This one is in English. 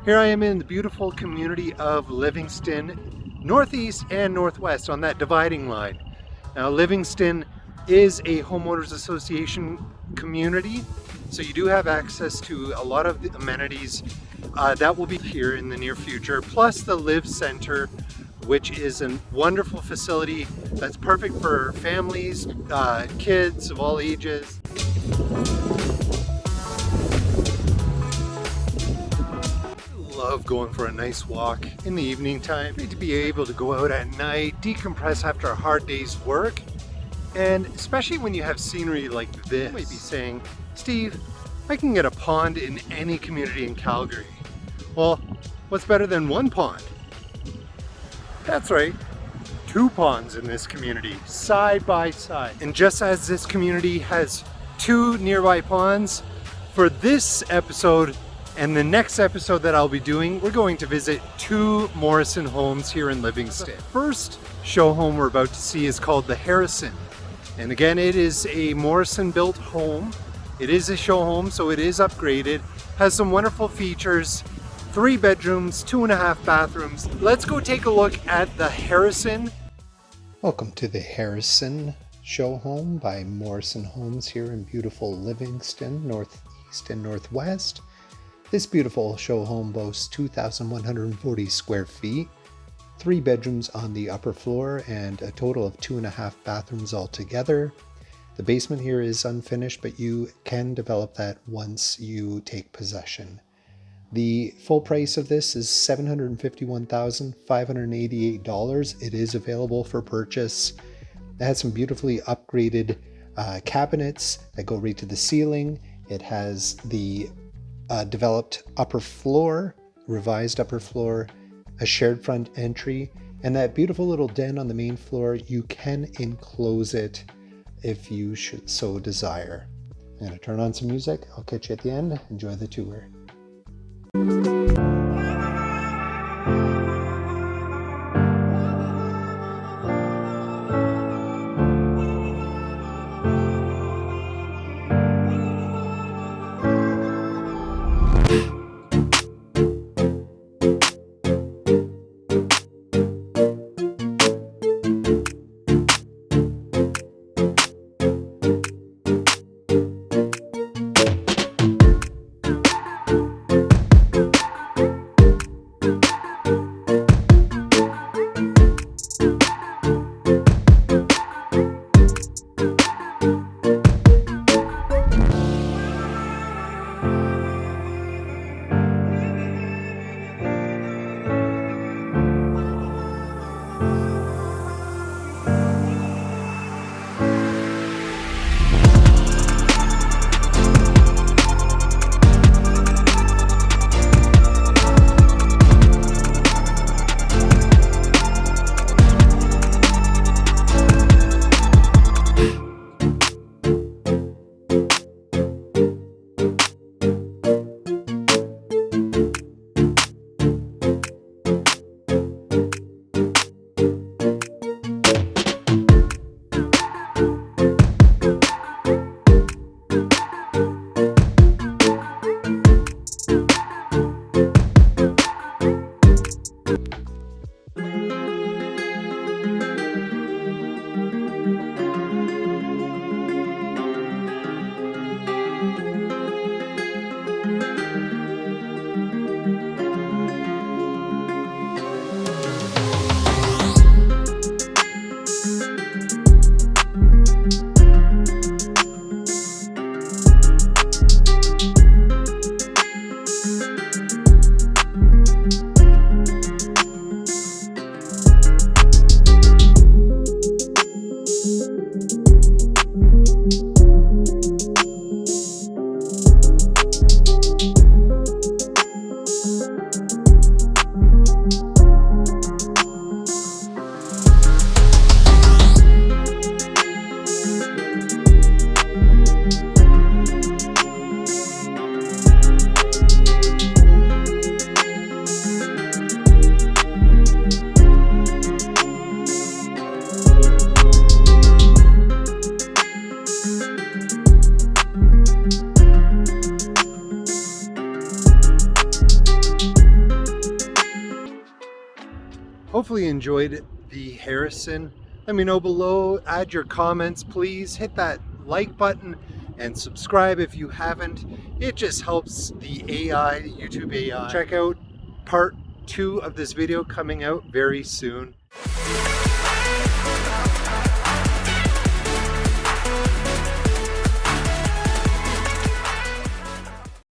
Here I am in the beautiful community of Livingston, northeast and northwest on that dividing line. Now Livingston is a homeowners association community, so you do have access to a lot of the amenities that will be here in the near future, plus the Live Center, which is a wonderful facility that's perfect for families, kids of all ages. Love going for a nice walk in the evening time. Great to be able to go out at night, decompress after a hard day's work, and especially when you have scenery like this. You might be saying, Steve, I can get a pond in any community in Calgary. Well, what's better than one pond? That's right, two ponds in this community, side by side. And just as this community has two nearby ponds, for this episode and the next episode that I'll be doing, we're going to visit two Morrison homes here in Livingston. The first show home we're about to see is called the Harrison. And again, it is a Morrison built home. It is a show home, so it is upgraded. Has some wonderful features, 3 bedrooms, 2.5 bathrooms. Let's go take a look at the Harrison. Welcome to the Harrison show home by Morrison Homes here in beautiful Livingston, northeast and northwest. This beautiful show home boasts 2,140 square feet, 3 bedrooms on the upper floor, and a total of 2.5 bathrooms altogether. The basement here is unfinished, but you can develop that once you take possession. The full price of this is $751,588. It is available for purchase. It has some beautifully upgraded cabinets that go right to the ceiling. It has the developed upper floor, revised upper floor, a shared front entry, and that beautiful little den on the main floor. You can enclose it if you should so desire. I'm going to turn on some music. I'll catch you at the end. Enjoy the tour. Hopefully you enjoyed the Harrison. Let me know below, add your comments, please. Hit that like button and subscribe if you haven't. It just helps the AI, YouTube AI. Check out part 2 of this video coming out very soon.